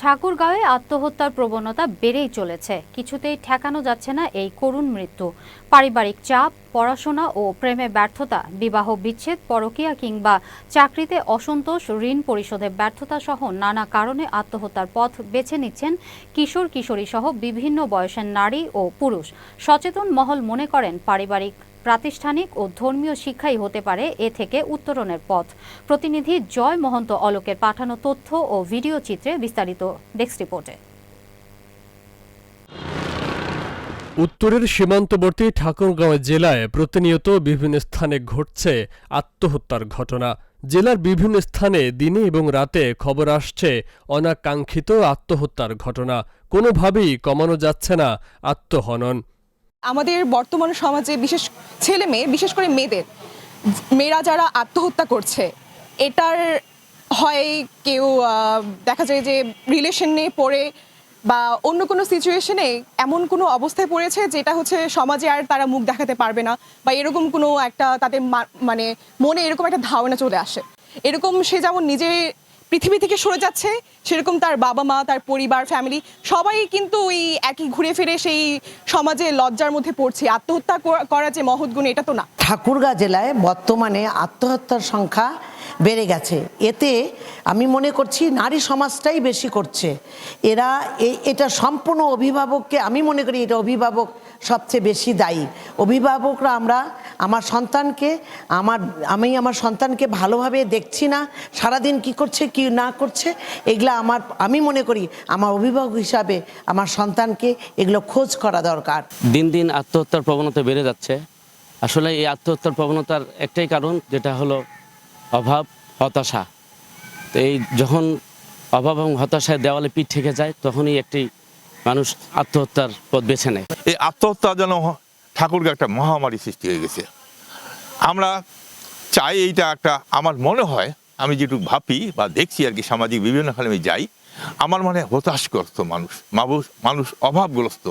ঠাকুরগাঁওয়ে আত্মহত্যার প্রবণতা বেড়েই চলেছে। কিছুতেই ঠেকানো যাচ্ছে না এই করুণ মৃত্যু। পারিবারিক চাপ, পড়াশোনা ও প্রেমে ব্যর্থতা, বিবাহ বিচ্ছেদ, পরকীয়া কিংবা চাকরিতে অসন্তোষ, ঋণ পরিশোধে ব্যর্থতা সহ নানা কারণে আত্মহত্যার পথ বেছে নিচ্ছেন কিশোর কিশোরী সহ বিভিন্ন বয়সের নারী ও পুরুষ। সচেতন মহল মনে করেন পারিবারিক, প্রাতিষ্ঠানিক ও ধর্মীয় শিক্ষাই হতে পারে এ থেকে উত্তরণের পথ। প্রতিনিধি জয় মহন্ত অলোকের পাঠানো তথ্য ও ভিডিও চিত্রে বিস্তারিত ডেস্ক রিপোর্টে। উত্তরের সীমান্তবর্তী ঠাকুরগাঁও জেলায় প্রতিনিয়ত বিভিন্ন স্থানে ঘটছে আত্মহত্যার ঘটনা। জেলার বিভিন্ন স্থানে দিনে এবং রাতে খবর আসছে অনাকাঙ্ক্ষিত আত্মহত্যার ঘটনা। কোনোভাবেই কমানো যাচ্ছে না আত্মহনন। আমাদের বর্তমান সমাজে ছেলে মেয়ে, বিশেষ করে মেয়েরা যারা আত্মহত্যা করছে, এটার হয় কেউ দেখা যায় যে রিলেশনে পড়ে বা অন্য কোনো সিচুয়েশনে এমন কোনো অবস্থায় পড়েছে যেটা হচ্ছে সমাজে আর তারা মুখ দেখাতে পারবে না, বা এরকম কোনো একটা তাদের মানে মনে এরকম একটা ধারণা চলে আসে। এরকম সে যেমন নিজে পৃথিবী থেকে সরে যাচ্ছে, সেরকম তার বাবা মা, তার পরিবার, ফ্যামিলি সবাই কিন্তু ওই একই ঘুরে ফিরে সেই সমাজে লজ্জার মধ্যে পড়ছে। আত্মহত্যা করা যে মহৎ গুণ, এটা তো না। ঠাকুরগাঁও জেলায় বর্তমানে আত্মহত্যার সংখ্যা বেড়ে গেছে। এতে আমি মনে করছি নারী সমাজটাই বেশি করছে। এটা সম্পূর্ণ অভিভাবককে, আমি মনে করি এটা অভিভাবক সবচেয়ে বেশি দায়ী। অভিভাবকরা আমি আমার সন্তানকে ভালোভাবে দেখছি না, সারাদিন কি করছে কি না করছে, এগুলা আমি মনে করি আমার অভিভাবক হিসাবে আমার সন্তানকে এগুলো খোঁজ করা দরকার। দিন দিন আত্মহত্যার প্রবণতা বেড়ে যাচ্ছে। আসলে এই আত্মহত্যার প্রবণতার একটাই কারণ, যেটা হলো অভাব, হতাশা। তো এই যখন অভাব এবং হতাশায় দেওয়ালে পিঠ থেকে যায়, তখনই একটি মানুষ আত্মহত্যার পথ বেছে নেয়। এই আত্মহত্যা যেন ঠাকুরগাঁও একটা মহামারী সৃষ্টি হয়ে গেছে। আমরা চাই এইটা একটা, আমার মনে হয়, আমি যেটুকু ভাবি বা দেখছি আর কি, সামাজিক বিভিন্ন খালে আমি যাই, আমার মনে হয় হতাশগ্রস্ত মানুষ অভাবগ্রস্ত।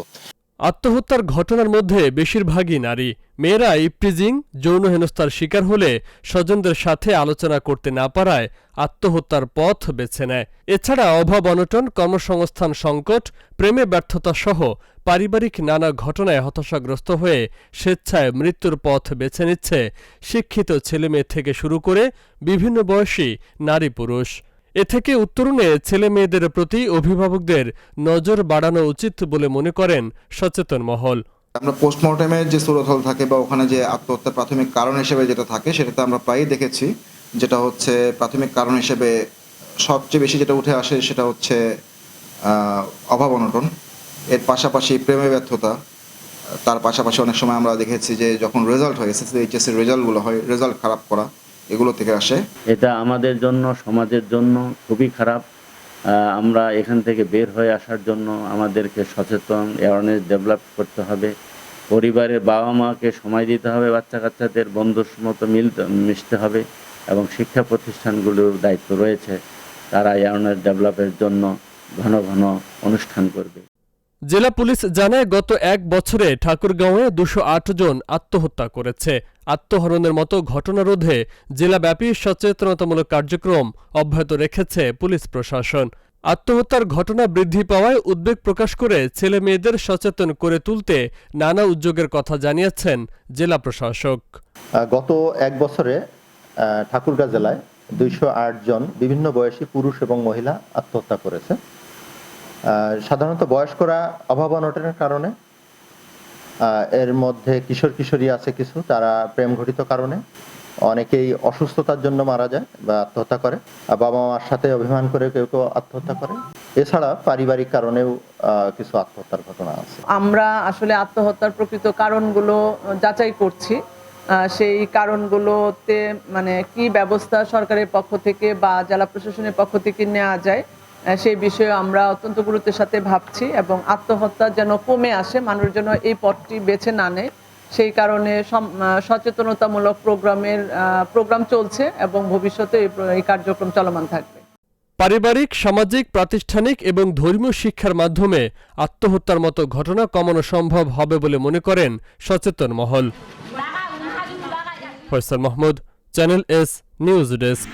আত্মহত্যার ঘটনার মধ্যে বেশিরভাগই নারী। মেয়েরা ইপটিজিং, যৌন হেনস্থার শিকার হলে স্বজনদের সাথে আলোচনা করতে না পারায় আত্মহত্যার পথ বেছে নেয়। এছাড়া অভাব অনটন, কর্মসংস্থান সংকট, প্রেমে ব্যর্থতা সহ পারিবারিক নানা ঘটনায় হতাশাগ্রস্ত হয়ে স্বেচ্ছায় মৃত্যুর পথ বেছে নিচ্ছে শিক্ষিত ছেলেমেয়ে থেকে শুরু করে বিভিন্ন বয়সী নারী পুরুষ। এ থেকে উত্তরণে ছেলে মেয়েদের প্রতি অভিভাবকদের নজর বাড়ানো উচিত বলে মনে করেন সচেতন মহল। আমরা পোস্টমর্টেমের যে সুরতহল থাকে বা ওখানে যে আত্মহত্যার প্রাথমিক কারণ হিসেবে যেটা থাকে, সেটাতে আমরা প্রায়ই দেখেছি, যেটা হচ্ছে প্রাথমিক কারণ হিসেবে সবচেয়ে বেশি যেটা উঠে আসে সেটা হচ্ছে অভাব অনটন। এর পাশাপাশি প্রেমে ব্যর্থতা। তার পাশাপাশি অনেক সময় আমরা দেখেছি যে যখন রেজাল্ট হয়, এসএসসি এইচএসসি রেজাল্টগুলো হয়, রেজাল্ট খারাপ করা, এগুলো থেকে আসে। এটা আমাদের জন্য, সমাজের জন্য খুবই খারাপ। আমরা এখান থেকে বের হয়ে আসার জন্য আমাদেরকে সচেতন, অ্যাওয়ারনেস ডেভেলপ করতে হবে। পরিবারের বাবা মাকে সময় দিতে হবে, বাচ্চা কাচ্চাদের বন্ধুর মতো মিশতে হবে, এবং শিক্ষা প্রতিষ্ঠানগুলোর দায়িত্ব রয়েছে, তারা অ্যাওয়ারনেস ডেভেলপের জন্য ঘন ঘন অনুষ্ঠান করবে। জেলা পুলিশ জানায়, গত 1 বছরে ঠাকুরগাঁওয়ে 208 জন আত্মহত্যা করেছে। আত্মহরণের মতো ঘটনা রোধে জেলাব্যাপী সচেতনতামূলক কার্যক্রম অব্যাহত রেখেছে পুলিশ প্রশাসন। আত্মহত্যার ঘটনা বৃদ্ধি পাওয়ায় উদ্বেগ প্রকাশ করে ছেলে মেয়েদের সচেতন করে তুলতে নানা উদ্যোগের কথা জানিয়েছেন জেলা প্রশাসক। গত 1 বছরে ঠাকুরগাঁও জেলায় 208 জন বিভিন্ন বয়সী পুরুষ এবং মহিলা আত্মহত্যা করেছে। সাধারণত বয়স্করা অভাব অনটনের কারণে, এর মধ্যে কিশোর কিশোরী আছে কিছু, তারা প্রেম ঘটিত কারণে, অনেকেই অসুস্থতার জন্য মারা যায় বা আত্মহত্যা করে, বাবা মার সাথে অভিমান করে কেউ কেউ আত্মহত্যা করে। এছাড়া পারিবারিক কারণেও কিছু আত্মহত্যার ঘটনা আছে। আমরা আসলে আত্মহত্যার প্রকৃত কারণগুলো যাচাই করছি। সেই কারণগুলোতে মানে কি ব্যবস্থা সরকারের পক্ষ থেকে বা জেলা প্রশাসনের পক্ষ থেকে নেওয়া যায়, সেই বিষয়ে আমরা অত্যন্ত গুরুত্বের সাথে ভাবছি, এবং আত্মহত্যা যেন কমে আসে, মানুষ যেন এই পথটি বেছে না নেয়, সেই কারণে সচেতনতামূলক প্রোগ্রাম চলছে, এবং ভবিষ্যতে এই কার্যক্রম চলমান থাকবে। পারিবারিক, সামাজিক, প্রাতিষ্ঠানিক এবং ধর্মীয় শিক্ষার মাধ্যমে আত্মহত্যার মতো ঘটনা কমানো সম্ভব হবে বলে মনে করেন সচেতন মহল। Faisal Mahmud, channel S news desk.